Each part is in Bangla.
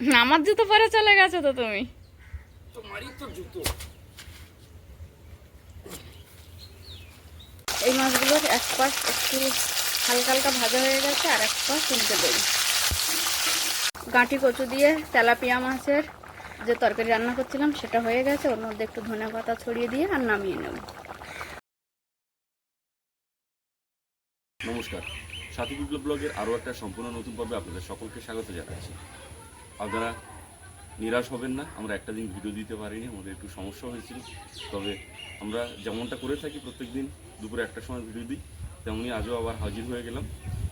আমার জুতো পরে চলে গেছো তো তুমি। তোমারই তো জুতো। এই মাছগুলোর এক পাশ একটু হালকা হালকা ভাজা হয়ে গেছে, আর এক পাশ উল্টে দেই। গাঁটি কচু দিয়ে তেলাপিয়া মাছের যে তরকারি রান্না করছিলাম সেটা হয়ে গেছে। ওর মধ্যে একটু ধনে পাতা ছড়িয়ে দিয়ে আর নামিয়ে নেব। নমস্কার, সাথী বিপ্লব ব্লগের আরও একটা সম্পূর্ণ নতুন পর্বে আপনাদের সকলকে স্বাগত জানাচ্ছি। আপনারা নিরাশ হবেন না, আমরা একটা দিন ভিডিও দিতে পারিনি, আমাদের একটু সমস্যা হয়েছিল। তবে আমরা যেমনটা করে থাকি প্রত্যেক দিন দুপুরে একটার সময় ভিডিও দিই, তেমনি আজও আবার হাজির হয়ে গেলাম।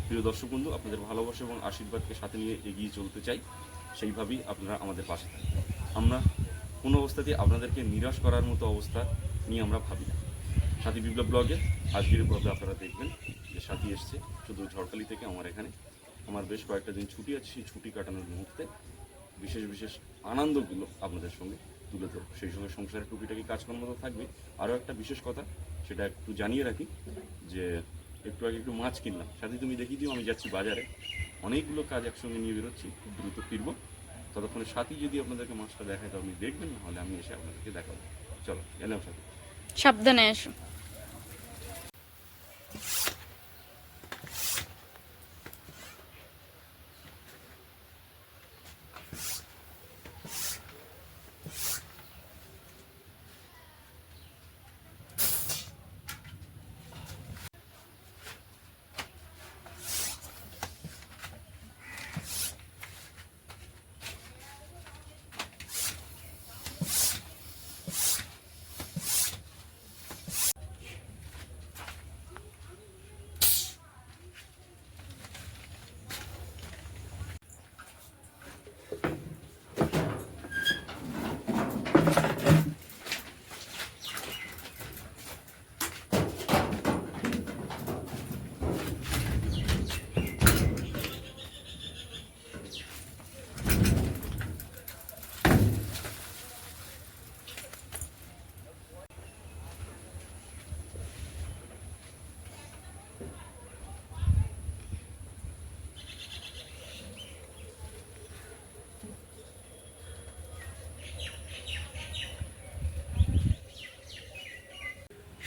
প্রিয় দর্শক বন্ধু, আপনাদের ভালোবাসা এবং আশীর্বাদকে সাথে নিয়ে এগিয়ে চলতে চাই, সেইভাবেই আপনারা আমাদের পাশে থাকবেন। আমরা কোনো অবস্থাতেই আপনাদেরকে নিরাশ করার মতো অবস্থা নিয়ে আমরা ভাবি না। সাথী বিপ্লব ব্লগে আজকের পর্বে আপনারা দেখবেন যে সাথী এসছে শুধু ঝড়খালি থেকে আমার এখানে। আমার বেশ কয়েকটা দিন ছুটি আছে, সেই ছুটি কাটানোর মুহূর্তে বিশেষ বিশেষ আনন্দগুলো আপনাদের সঙ্গে তুলে ধরব। সেই সঙ্গে সংসারের টুকিটাকি কাজকর্ম তো থাকবে। আরও একটা বিশেষ কথা, সেটা একটু জানিয়ে রাখি যে একটু আগে একটু মাছ কিনলাম। সাথে তুমি দেখিয়ে দিও, আমি যাচ্ছি বাজারে, অনেকগুলো কাজ একসঙ্গে নিয়ে বেরোচ্ছি, খুব দ্রুত ফিরব। ততক্ষণে সাথী যদি আপনাদেরকে মাছটা দেখায় তো আপনি দেখবেন, নাহলে আমি এসে আপনাদেরকে দেখাবো। চলো এলাম সাথী। সাবধানে এসো।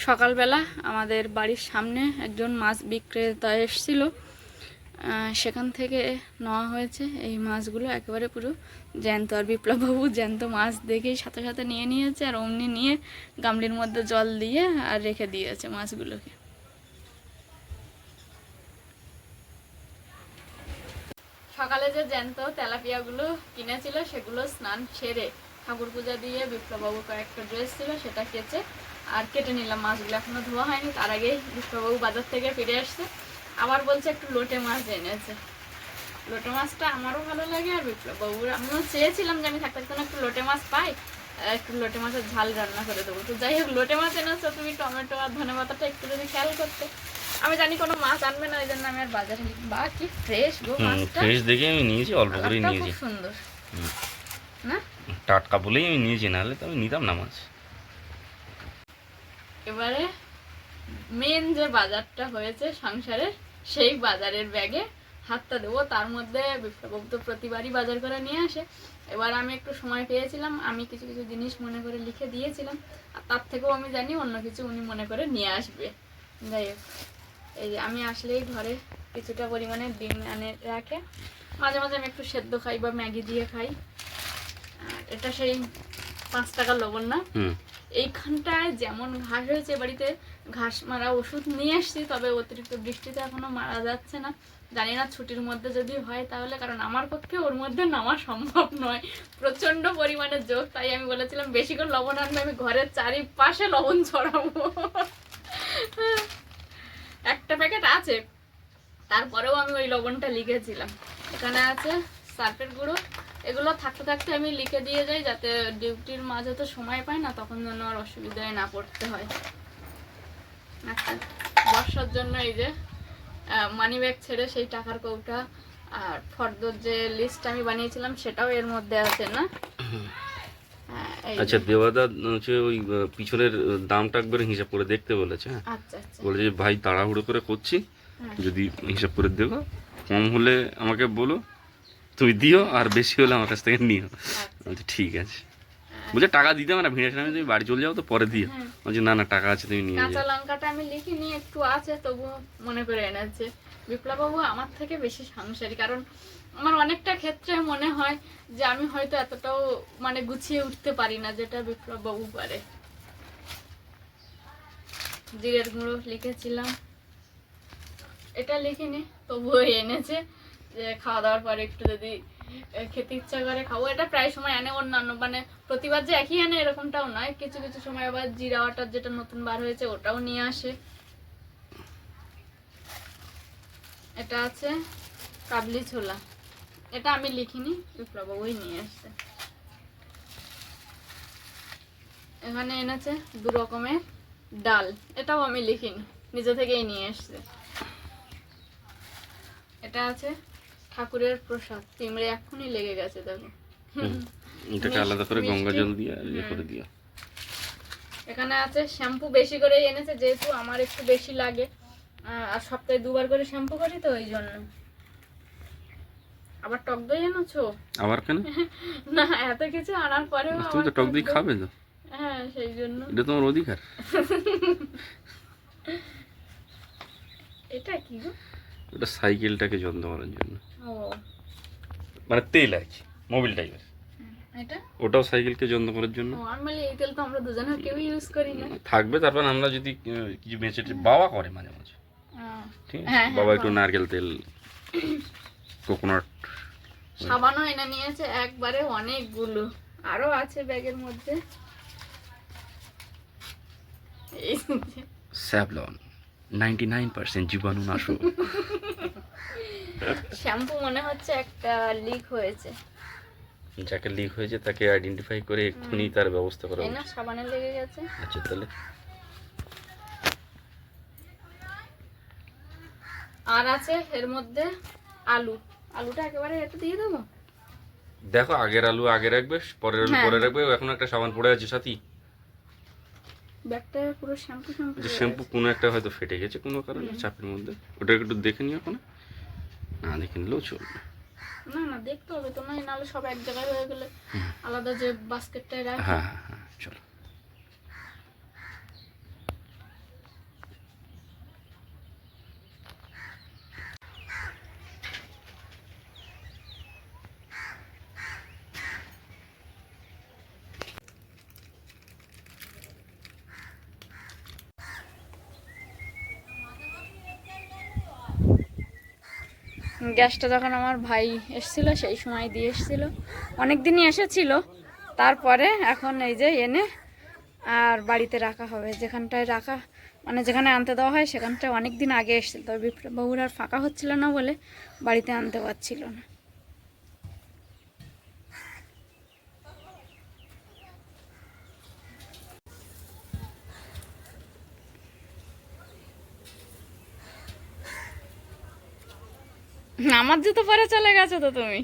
সকালবেলা আমাদের বাড়ির সামনে একজন মাছ বিক্রেতা এসেছিল, সেখান থেকে নেওয়া হয়েছে এই মাছগুলো একেবারে পুরো জ্যান্ত। আর বিপ্লববাবু জ্যান্ত মাছ দেখেই সাথে সাথে নিয়ে নিয়েছে, আর অমনি নিয়ে গামলির মধ্যে জল দিয়ে আর রেখে দিয়েছে মাছগুলোকে। সকালে যে জ্যান্ত তেলাপিয়াগুলো কিনেছিল সেগুলো স্নান সেরে ঠাকুর পূজা দিয়ে বিপ্লববাবু কয়েকটা ড্রেস ছিল সেটা কেচে আর কেটে নিলাম। মাছগুলো এখনো ধোয়া হয়নি, তার আগেই বিপ্লববাবু বাজার থেকে ফিরে আসছে, আবার বলছে একটু লোটে মাছ এনেছে। লোটে মাছটা আমারও ভালো লাগে, আর বিপ্লববাবুর আমিও চেয়েছিলাম যে আমি থাকতে থাকতে একটু লোটে মাছ পাই, একটু লোটে মাছের ঝাল রান্না করে দেবো। তো যাই হোক, লোটে মাছ এনেছো তুমি, টমেটো আর ধনে পাতাটা একটু যদি খেয়াল করতে। আমি জানি কোনো মাছ আনবে না, ওই জন্য আমি আর বাজারে বা কি ফ্রেশ গো মাছটা, ফ্রেশ দেখে আমি নিয়েছি, অল্প করে নিয়েছি। খুব সুন্দর না, টাটকা বলেই আমি নিয়েছি, নাহলে তো আমি নিতাম না মাছ। এবারে মেন যে বাজারটা হয়েছে সংসারের, সেই বাজারের ব্যাগে হাতটা দেবো। তার মধ্যে বিপ্লববাবু তো প্রতিবারই বাজার করে নিয়ে আসে, এবার আমি একটু সময় পেয়েছিলাম, আমি কিছু কিছু জিনিস মনে করে লিখে দিয়েছিলাম, আর তার থেকেও আমি জানি অন্য কিছু উনি মনে করে নিয়ে আসবে। যাই হোক, এই যে আমি আসলেই ঘরে কিছুটা পরিমাণে ডিম এনে রাখে, মাঝে মাঝে আমি একটু সেদ্ধ খাই বা ম্যাগি দিয়ে খাই। এটা সেই 5 টাকার লবণ না। এইখানটায় যেমন ঘাস হয়েছে, বাড়িতে ঘাস মারা ওষুধ নিয়ে এসছি, তবে অতিরিক্ত বৃষ্টিতে এখনো মারা যাচ্ছে না। জানি না ছুটির মধ্যে যদি হয় তাহলে, কারণ আমার পক্ষে ওর মধ্যে নামা সম্ভব নয়, প্রচন্ড পরিমাণে জোর। তাই আমি বলেছিলাম বেশি করে লবণ আনবে, আমি ঘরের চারিপাশে লবণ ছড়াবো। একটা প্যাকেট আছে, তারপরেও আমি ওই লবণটা লিখেছিলাম। এখানে আছে সার্ফের গুঁড়ো, এগুলো থাকতে থাকতে আমি লিখে দিয়ে যাই, যাতে ডিউটির মাঝে তো সময় পাই না, তখন যেন আর অসুবিধায় না পড়তে হয়। আচ্ছা, বর্ষার জন্য এই যে মানি ব্যাগ ছেড়ে সেই টাকার কৌটা আর ফর্দর যে লিস্ট আমি বানিয়েছিলাম সেটাও এর মধ্যে আছে না। আচ্ছা, দেওয়াদা হচ্ছে ওই পিছনের দামটা একবার হিসাব করে দেখতে বলেছে। আচ্ছা আচ্ছা, বলেছে যে ভাই তাড়াহুড়ো করে করছি, যদি হিসাব করে দেবো, কম হলে আমাকে বলো, তুমি দিও, আর বেশি হলে আমার কাছ থেকে নিও। আচ্ছা। বলছি ঠিক আছে। বলছে টাকা দিতে হবে না, ভিড়ে আমি তুমি বাড়ি চলে যাও তো পরে দিও। হ্যাঁ। বলছি না না, টাকা আছে, তুমি নিয়ে কাঁচা যাও। লঙ্কাটা আমি লিখিনি, একটু আছে তবু মনে করে এনেছে। বিপ্লববাবু আমার থেকে বেশি সাংসারিক, কারণ আমার অনেকটা ক্ষেত্রে মনে হয় যে আমি হয়তো এতটাও মানে গুছিয়ে উঠতে পারি না, যেটা বিপ্লববাবু পারে। জিরের গুঁড়ো লিখেছিলাম, এটা লিখিনি, তবুও এনেছে যে খাওয়া দাওয়ার পরে একটু যদি খেতে ইচ্ছা করে খাবো। এটা প্রায় সময় এনে, অন্যান্য মানে প্রতিবার যে একই এনে এরকমটাও নয়, কিছু কিছু সময় আবার জিরা ওয়াটার যেটা নতুন বার হয়েছে ওটাও নিয়ে আসে। এটা আছে কাবলি ছোলা, এটা আমি লিখিনি, বিপ্লববাবুই নিয়ে আসছে। এখানে এনেছে 2 রকমের ডাল, এটাও আমি লিখিনি, নিজে থেকেই নিয়ে আসছে। এটা আছে ঠাকুরের প্রসাদ, চিমড়ে এক্ষুনি লেগে গেছে দেখো। এটাকে আলাদা করে গঙ্গা জল দিয়ে ইয়ে হুম। করে দিও। এখানে আছে শ্যাম্পু, বেশি করে এনেছে যেহেতু আমার একটু বেশি লাগে, আর সপ্তাহে 2 বার করে শ্যাম্পু করি তো ওই জন্য। আবার টক দই এনেছো? আবার কেন? না, এত কিছু আনার পরেও তুমি তো আবার টক দই খাবে তো, হ্যাঁ সেই জন্য। এটা তোমার অধিকার। এটা কি গো? ওটা সাইকেলটাকে যত্ন করার জন্য, ও মানে তেল আর কি, মোবিল টাইপের। এটা ওটাও সাইকেলকে যত্ন করার জন্য নরমালি এই তেল তো আমরা দুজনে কেউ ইউজ করি না। থাকবে। তারপর আমরা যদি কিছু বেঁচে বাবা করে মাঝে মাঝে, ঠিক আছে, হ্যাঁ, বাবা হ্যাঁ, একটু নারকেল তেল, কোকোনাট। সাবানও এনে নিয়েছে একবারে অনেকগুলো, আরো আছে ব্যাগের মধ্যে। এই যে স্যাভলন 99% জীবাণুনাশক। শ্যাম্পু মনে হচ্ছে একটা লিক হয়েছে, যাকে লিক হয়েছে তাকে আইডেন্টিফাই করে এক্ষুনি তার ব্যবস্থা করা এই না উচিত। সাবানে লেগে গেছে। আচ্ছা তাহলে আর আছে এর মধ্যে আলু, আলুটা একেবারে এটা দিয়ে দেবো। দেখো, আগের আলু আগে রাখবে, পরের আলু হ্যাঁ। পরে রাখবে। এখন একটা সাবান পড়ে আছে সাথী, ব্যাগটা পুরো শ্যাম্পু শ্যাম্পু যে হয়ে শ্যাম্পু গেছে। কোনো একটা হয়তো ফেটে গেছে কোনো কারণে চাপের মধ্যে, ওটাকে একটু দেখে নিও। এখন না দেখে নিলেও চলবে। না না দেখতে হবে তো, নয় নাহলে সব এক জায়গায় হয়ে গেলে আলাদা যে বাস্কেটটায় রাখি। হ্যাঁ হ্যাঁ হ্যাঁ, চলো। গ্যাসটা যখন আমার ভাই এসেছিল সেই সময় দিয়ে এসেছিল, অনেক দিনই এসেছিল। তারপরে এখন এই যে এনে আর বাড়িতে রাখা হবে, যেখানটায় রাখা মানে যেখানে আনতে দেওয়া হয় সেখানটায় অনেক দিন আগে এসেছিল, তবে বিপ্লববাবুর আর ফাঁকা হচ্ছিল না বলে বাড়িতে আনতে পারছিল না। আমার জুতো পরে চলে গেছো তো তুমি।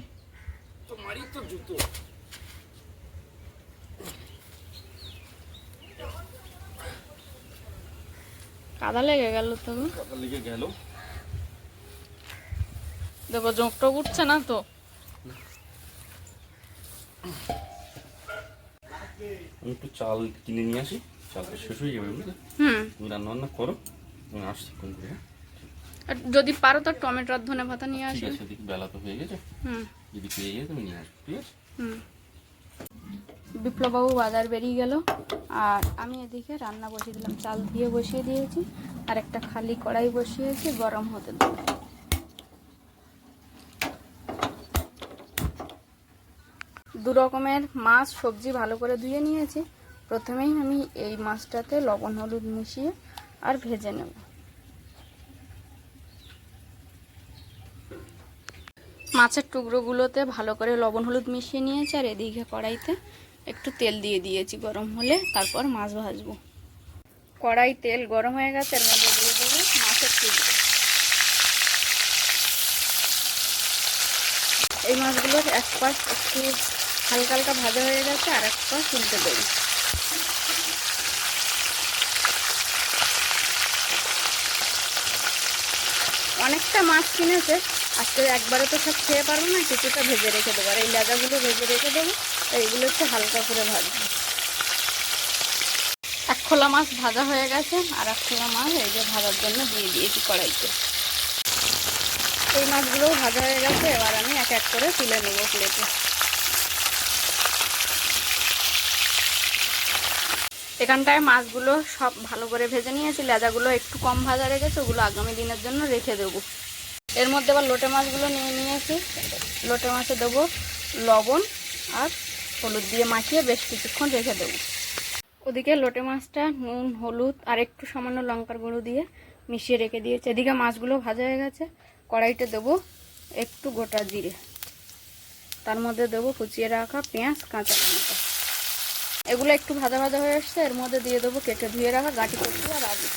তোমারই তো জুতো। কাদা লেগে গেল তুমি, কথা লেগে গেল। দেখো জোঁকটা উঠছে না তো। আমি একটু চাল কিনে নিয়ে আসি, চালটা শেষ হয়ে যাবে বুঝলে। তুমি রান্না বান্না করো, আমি আসছি কোন করে। আর যদি পারো তো টমেটো আর ধনে পাতা নিয়ে ঠিক আসবে। আছে, দেখি বেলা তো হয়ে গেছে, হুম যদি পেয়ে যায় তুমি নিয়ে আসবে, ঠিক আছে। হুম। বিপ্লববাবু বাজার বেরিয়ে গেল আর আমি এদিকে রান্না বসিয়ে দিলাম, চাল দিয়ে বসিয়ে দিয়েছি আর একটা খালি কড়াই বসিয়েছি গরম হতে দেবো। দু রকমের মাছ সবজি ভালো করে ধুয়ে নিয়েছি। প্রথমেই আমি এই মাছটাতে লবণ হলুদ মিশিয়ে আর ভেজে নেব। মাছের টুকরোগুলোতে ভালো করে লবণ হলুদ মিশিয়ে নিয়েছি আর এদিকে কড়াইতে একটু তেল দিয়ে দিয়েছি, গরম হলে তারপর মাছ ভাজবো। কড়াই তেল গরম হয়ে গেছে, এর মধ্যে দিয়ে দেবো মাছের টুকরো। এই মাছগুলোর এক পাশ একটু হালকা হালকা ভাজা হয়ে গেছে আর এক পাশ উল্টে দেবো। অনেকটা মাছ কিনেছে, আজকে একবারে তো সব খেয়ে পারবো না, কিছুটা ভেজে রেখে দেবো। আর এই লেজাগুলো ভেজে রেখে দেবো, এইগুলো একটু হালকা করে ভাজবো। এক খোলা মাছ ভাজা হয়ে গেছে, আর এক খোলা মাছ এই যে ভাজার জন্য দিয়ে দিয়েছি কড়াইতে। এই মাছগুলোও ভাজা হয়ে গেছে, এবার আমি এক এক করে তুলে নেবো প্লেটে। এখানটায় মাছগুলো সব ভালো করে ভেজে নিয়েছি, লেজাগুলো একটু কম ভাজা রেখেছে, ওগুলো আগামী দিনের জন্য রেখে দেবো। এর মধ্যে আবার লোটে মাছগুলো নিয়ে নিয়েছি, লোটে মাছে দেবো লবণ আর হলুদ দিয়ে মাখিয়ে বেশ কিছুক্ষণ রেখে দেবো। ওদিকে লোটে মাছটা নুন হলুদ আর একটু সামান্য লঙ্কার গুঁড়ো দিয়ে মিশিয়ে রেখে দিয়েছি। এদিকে মাছগুলো ভাজা হয়ে গেছে, কড়াইতে দেবো একটু গোটা জিরে, তার মধ্যে দেবো কুচিয়ে রাখা পেঁয়াজ কাঁচা লঙ্কা। এগুলো একটু ভাজা ভাজা হয়ে আসছে, এর মধ্যে দিয়ে দেবো কেটে ধুয়ে রাখা গাঁটি কচু আর আলু।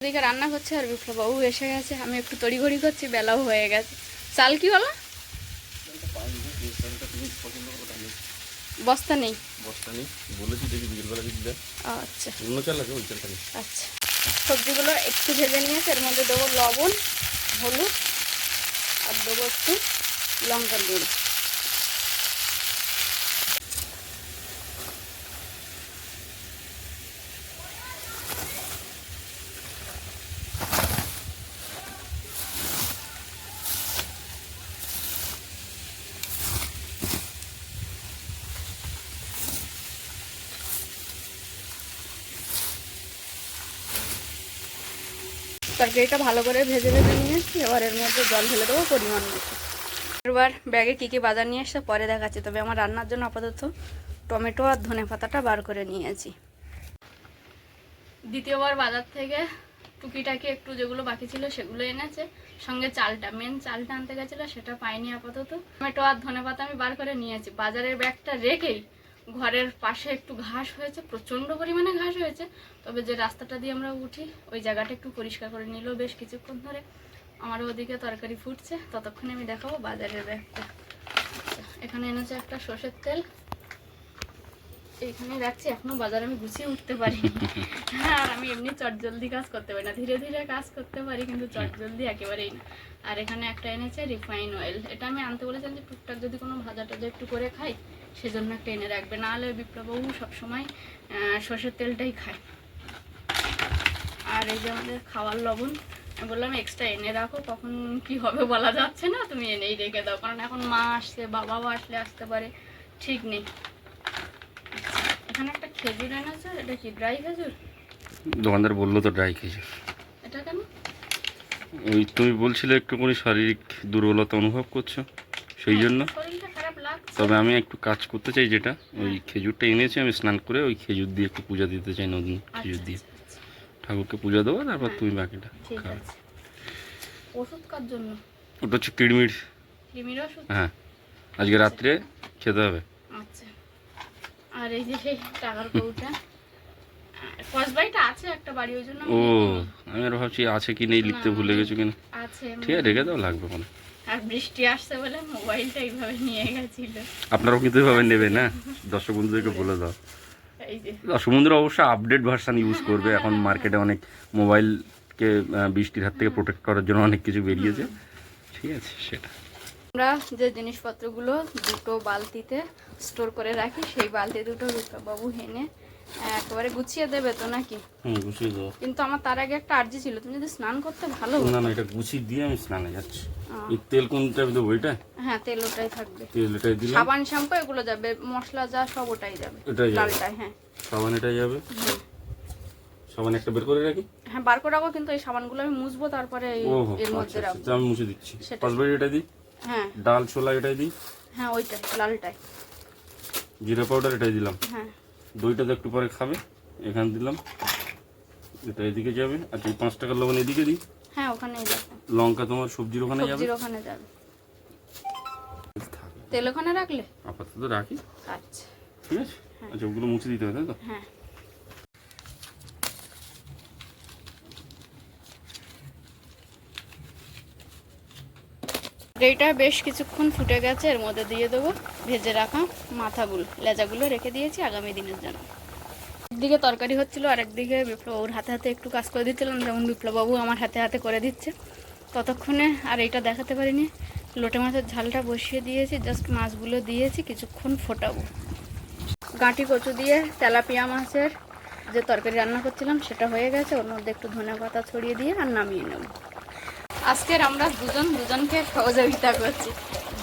এদিকে রান্না করছে আর বিপ্লববাবু এসে গেছে, আমি একটু তড়িঘড়ি করছি, বেলাও হয়ে গেছে। চাল কি বলো? বস্তা নেই? বস্তা নেই বলেছি, দেখি বিকেলবেলা দিদি দেয়। আচ্ছা অন্য চাল আছে, ওই চালটা নেই। আচ্ছা, সবজিগুলো একটু ভেজে নিয়েছে, এর মধ্যে দেবো লবণ হলুদ আর দেবো একটু লঙ্কার গুঁড়ো। তরকারিটা ভালো করে ভেজে ভেজে নিয়েছি, এবার এর মধ্যে জল ঢেলে দেবো পরিমাণ মতো। এবার ব্যাগে কী কী বাজার নিয়ে এসে পরে দেখাচ্ছি, তবে আমার রান্নার জন্য আপাতত টমেটো আর ধনে পাতাটা বার করে নিয়েছি। দ্বিতীয়বার বাজার থেকে টুকিটাকি একটু যেগুলো বাকি ছিল সেগুলো এনেছে, সঙ্গে চালটা, মেন চালটা আনতে গেছিলো, সেটা পাইনি আপাতত। টমেটো আর ধনে পাতা আমি বার করে নিয়েছি। বাজারের ব্যাগটা রেখেই ঘরের পাশে একটু ঘাস হয়েছে, প্রচণ্ড পরিমাণে ঘাস হয়েছে, তবে যে রাস্তাটা দিয়ে আমরা উঠি ওই জায়গাটা একটু পরিষ্কার করে নিল বেশ কিছুক্ষণ ধরে। আমারও ওদিকে তরকারি ফুটছে, ততক্ষণে আমি দেখাবো বাজারের ব্যাগটা। এখানে এনেছে একটা সর্ষের তেল, এইখানে রাখছি, এখনো বাজারে আমি গুছিয়ে উঠতে পারি। হ্যাঁ, আর আমি এমনি চটজলদি কাজ করতে পারি না, ধীরে ধীরে কাজ করতে পারি, কিন্তু চটজলদি একেবারেই না। আর এখানে একটা এনেছে রিফাইন অয়েল, এটা আমি আনতে বলেছিলাম যে টুকটাক যদি কোনো ভাজা টাজা একটু করে খাই সেজন্য একটা এনে রাখবে, নাহলে বিপ্লববাবু সবসময় সর্ষের তেলটাই খায়। আর এই যে আমাদের খাওয়ার লবণ, আমি বললাম এক্সট্রা এনে রাখো, কখন কি হবে বলা যাচ্ছে না, তুমি এনেই রেখে দাও, কারণ এখন মা আসছে, বাবাও আসতে পারে, ঠিক নেই। এখানে একটা খেজুর এনেছে, এটা কি ড্রাই খেজুর? দোকানদার বললো তো ড্রাই খেজুর। এটা কেন? ওই তুমি বলছিলে একটুখানি শারীরিক দুর্বলতা অনুভব করছো, সেই জন্য। শরীরটা খারাপ লাগছে। তবে আমি একটু কাজ করতে চাই, যেটা ওই খেজুরটা এনেছি, আমি স্নান করে ওই খেজুর দিয়ে একটু পূজা দিতে চাই, নতুন খেজুর দিয়ে ঠাকুরকে পূজা দেবো, তারপর তুমি বাকিটা খাও। ওষুধ কার জন্য? ওটা হচ্ছে কৃমির। কৃমির ওষুধ? হ্যাঁ, আজকে রাত্রে খেতে হবে। আচ্ছা, আর এই যে টাকার কৌটা, কসবাইটা আছে একটা বাড়ি, ওই জন্য ও, আমি আর ভাবছি আছে কি নেই, লিখতে ভুলে গেছো কিনা। আছে, ঠিক আছে, রেখে দাও, লাগবে কোনো। আর বৃষ্টি আসছে বলে মোবাইলটা এইভাবে নিয়ে গেছিল। আপনারাও কিন্তু এভাবে নেবে না, দর্শক বন্ধুদেরকে বলে দাও। এই যে দর্শক বন্ধুরা অবশ্যই আপডেট ভার্সান ইউজ করবে, এখন মার্কেটে অনেক মোবাইলকে বৃষ্টির হাত থেকে প্রোটেক্ট করার জন্য অনেক কিছু বেরিয়েছে, ঠিক আছে। সেটা আমরা যে জিনিসপত্রগুলো দুটো বালতিতে স্টোর করে রাখি, সেই বালতি দুটো বাবু হেনে একেবারে গুছিয়ে দেবে তো নাকি? গুছিয়ে দাও। কিন্তু আমার তার আগে একটা আর্জি ছিল, তুমি যদি স্নান করতে ভালো না না, এটা গুছিয়ে দিয়ে আমি স্নানে যাচ্ছি। এই তেল কোনটা দেবো? এটা? হ্যাঁ, তেল ওটাই থাকবে, তেল এটাই দিলাম, সাবান শ্যাম্পু এগুলো যাবে, মশলা যা সব ওটাই যাবে, এটাই যাবে, লালটাই। হ্যাঁ, সাবান এটাই যাবে। সাবান একটা বের করে রাখি। হ্যাঁ, বার করে রাখো, কিন্তু এই সাবানগুলো আমি মুছবো, তারপরে এর মধ্যে রাখবো। আমি মুছে দিচ্ছি। পাঁচবাড়ি এটা দিই, হ্যাঁ, ডাল ছোলা এটাই দিই, হ্যাঁ ওইটাই লালটাই, জিরা পাউডার এটাই দিলাম, হ্যাঁ দইটা তো একটু পরে খাবে, এখানে দিলাম, এটা এদিকে যাবে। আচ্ছা, এই 5 টাকার লবণ এদিকে দিই, হ্যাঁ ওখানেই যাবে। লঙ্কা তোমার সবজির ওখানে যাবে, সবজির ওখানে যাবে, তেল ওখানে রাখলে আপাতত রাখি। আচ্ছা ঠিক আছে। আচ্ছা, ওগুলো মুছে দিতে হবে, তাই তো? হ্যাঁ। এইটা বেশ কিছুক্ষণ ফুটে গেছে, এর মধ্যে দিয়ে দেবো ভেজে রাখা মাথাগুলো, লেজাগুলো রেখে দিয়েছি আগামী দিনের জন্য। একদিকে তরকারি হচ্ছিল, আর একদিকে বিপ্লববাবুর হাতে হাতে একটু কাজ করে দিচ্ছিলাম, যেমন বিপ্লববাবু আমার হাতে হাতে করে দিচ্ছে। ততক্ষণে আর এটা দেখাতে পারিনি, লোটে মাছের ঝালটা বসিয়ে দিয়েছি, জাস্ট মাছগুলো দিয়েছি, কিছুক্ষণ ফোটাবো। গাঁটি কচু দিয়ে তেলাপিয়া মাছের যে তরকারি রান্না করছিলাম সেটা হয়ে গেছে, ওর মধ্যে একটু ধনেপাতা ছড়িয়ে দিয়ে আর নামিয়ে নেব। আজকের আমরা দুজনকে সহযোগিতা করছি,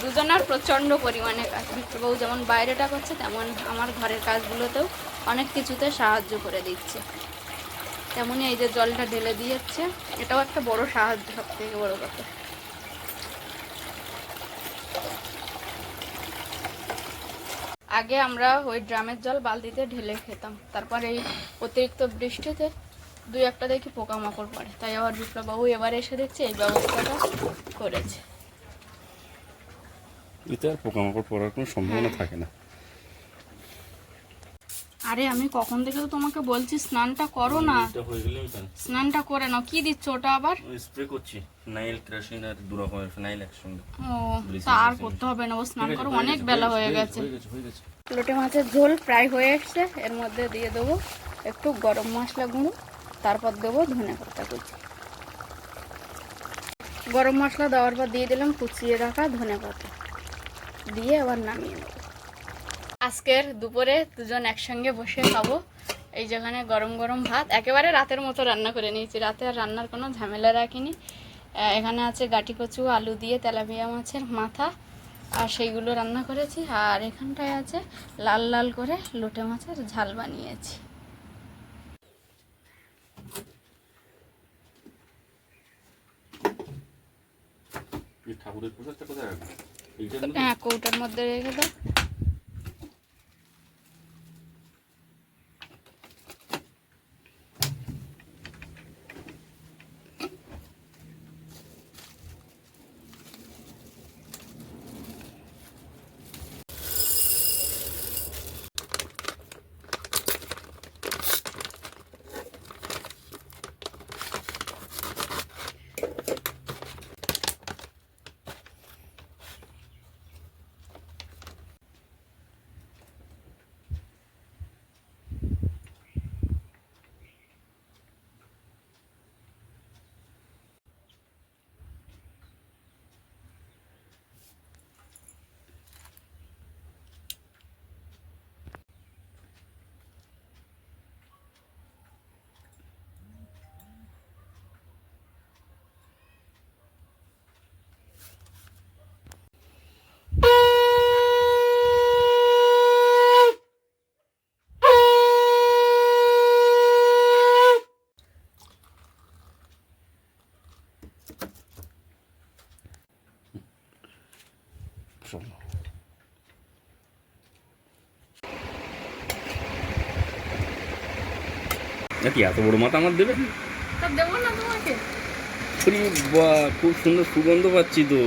দুজনের প্রচণ্ড পরিমাণে কাজ। বিপ্লববাবু যেমন বাইরেটা করছে, তেমন আমার ঘরের কাজগুলোতেও অনেক কিছুতে সাহায্য করে দিচ্ছে। তেমনই এই যে জলটা ঢেলে দিয়েছে, এটাও একটা বড় সাহায্য, সব থেকে বড় কথা। আগে আমরা ওই ড্রামের জল বালতিতে ঢেলে খেতাম, তারপর এই অতিরিক্ত বৃষ্টিতে দুই একটা দেখি পোকামাকড় পড়ে, তাই আবার বিপ্লববাবু এবার এসে দেখছে এই ব্যবস্থাটা করেছে। এতে আর পোকামাকড় পড়ার কোনো সম্ভাবনা থাকে না। আরে আমি কখন থেকে তো তোমাকে বলছি স্নানটা করো না, এটা হয়ে গেলে আমি স্নানটা করে নাও। কি দিচ্ছ ওটা আবার? স্প্রে করছি ফিনাইল কেরোসিন আর দু রকমের ফিনাইল একসঙ্গে। ও তা আর করতে হবে না, ও স্নান করো, অনেক বেলা হয়ে গেছে। লোটে মাছের ঝোল প্রায় হয়ে এসছে, এর মধ্যে দিয়ে দেবো একটু গরম মশলা গুঁড়ো, তারপর দেবো ধনেপাতা কুচি। গরম মশলা দেওয়ার পর দিয়ে দিলাম কুচিয়ে রাখা ধনেপাতা, দিয়ে আবার নামিয়ে নেব। আজকের দুপুরে দুজন একসঙ্গে বসে খাবো। এই যেখানে গরম গরম ভাত, একেবারে রাতের মতো রান্না করে নিয়েছি, রাতে আর রান্নার কোনো ঝামেলা রাখিনি। এখানে আছে গাঁটি কচু আলু দিয়ে তেলাপিয়া মাছের মাথা, আর সেইগুলো রান্না করেছি। আর এখানটায় আছে লাল লাল করে লোটে মাছের ঝাল বানিয়েছি। ঠাকুরের প্রসাদটা কোথায় রাখবে? হ্যাঁ, কৌটার মধ্যে রেখে দাও। নাকি এত বড় মাথা আমার দেবে? তা দেবো না তোমাকে? বাহ, খুব সুন্দর সুগন্ধ পাচ্ছি তো।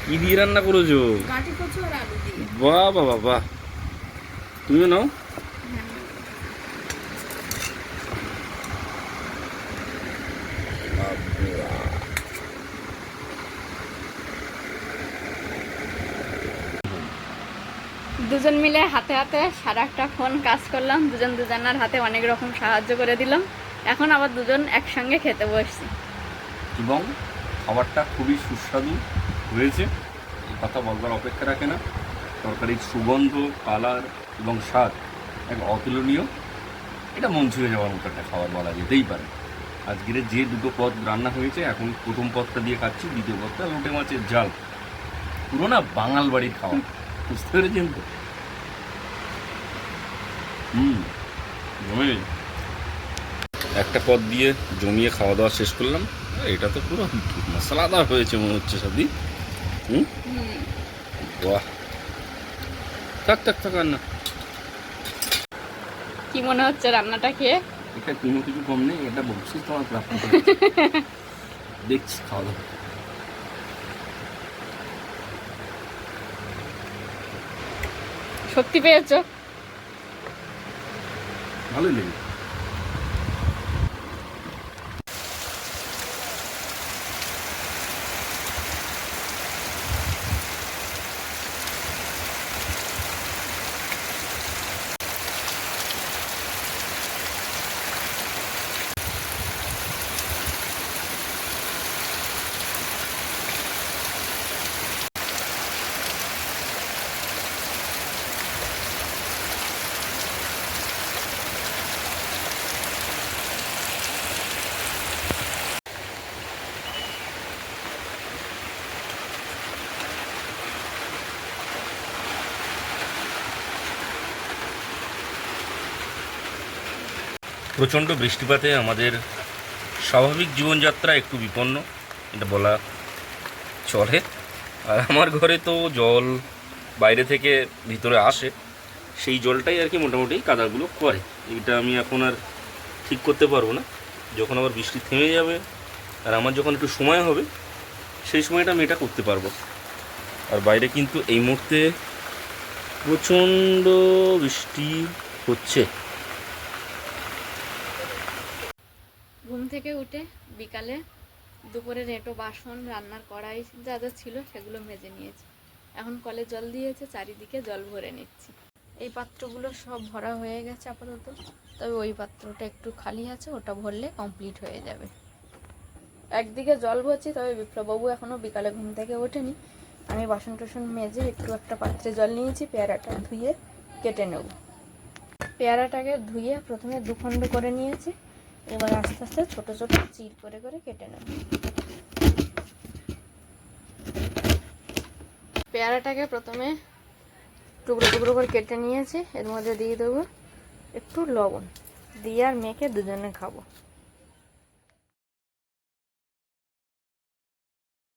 কি দিয়ে রান্না করেছো? গাঁটি কচু আর আলু দিয়ে। বাহ বাবা বাহ, তুমিও নাও। দুজন মিলে হাতে হাতে সারা একটা ফোন কাজ করলাম, দুজন দুজনের হাতে অনেক রকম সাহায্য করে দিলাম। এখন আবার দুজন একসঙ্গে খেতে বসছি, এবং খাবারটা খুবই সুস্বাদু হয়েছে, এই কথা বলবার অপেক্ষা রাখে না। তরকারির সুগন্ধ, কালার এবং স্বাদ এক অতুলনীয়। এটা মন ছুঁয়ে যাওয়ার মতো একটা খাবার বলা যেতেই পারে। আজকের যে দুটো পদ রান্না হয়েছে, এখন প্রথম পদটা দিয়ে খাচ্ছি, দ্বিতীয় পদটা লোটে মাছের ঝাল। পুরো না বাঙাল বাড়ির খাওয়া, বুঝতে পেরেছেন তো? জমে একটা পদ দিয়ে জমিয়ে খাওয়া দাওয়া শেষ করলাম। এটা তো পুরো মশলাদার হয়েছে মনে হচ্ছে সবই। বাহ, থাক থাক থাক আর না। কি মনে হচ্ছে রান্নাটা খেয়ে? এটা কোনো কিছু কম নেই, এটা বলছিস তোমার প্রাপ্ত দেখছি খাওয়া দাওয়া। সত্যি পেয়েছো? ভালোই লেগে। প্রচণ্ড বৃষ্টিপাতে আমাদের স্বাভাবিক জীবনযাত্রা একটু বিপন্ন, এটা বলা চলে। আর আমার ঘরে তো জল বাইরে থেকে ভিতরে আসে, সেই জলটাই আর কি মোটামুটি কাদাগুলো করে। এটা আমি এখন আর ঠিক করতে পারবো না। যখন আবার বৃষ্টি থেমে যাবে আর আমার যখন একটু সময় হবে, সেই সময়টা আমি এটা করতে পারবো। আর বাইরে কিন্তু এই মুহূর্তে প্রচণ্ড বৃষ্টি হচ্ছে। ঘুম থেকে উঠে বিকালে দুপুরের এঁটো বাসন, রান্নার কড়াই যা যা ছিল সেগুলো মেজে নিয়েছি। এখন কলে জল দিয়েছে, চারিদিকে জল ভরে নিচ্ছি। এই পাত্রগুলো সব ভরা হয়ে গেছে আপাতত, তবে ওই পাত্রটা একটু খালি আছে, ওটা ভরলে কমপ্লিট হয়ে যাবে। একদিকে জল ভরছি, তবে বিপ্লববাবু এখনও বিকালে ঘুম থেকে ওঠেনি। আমি বাসন টাসন মেজে একটু একটা পাত্রে জল নিয়েছি, পেয়ারাটা ধুয়ে কেটে নেব। পেয়ারাটাকে ধুয়ে প্রথমে দুখণ্ড করে নিয়েছি, এবার আস্তে আস্তে ছোট ছোট চির করে করে কেটে নেব। পেয়ারাটাকে প্রথমে টুকরো টুকরো করে কেটে নিয়েছি, এর মধ্যে দিয়ে দেবো একটু লবণ, দিয়ে আর মেখে দুজনে খাবো।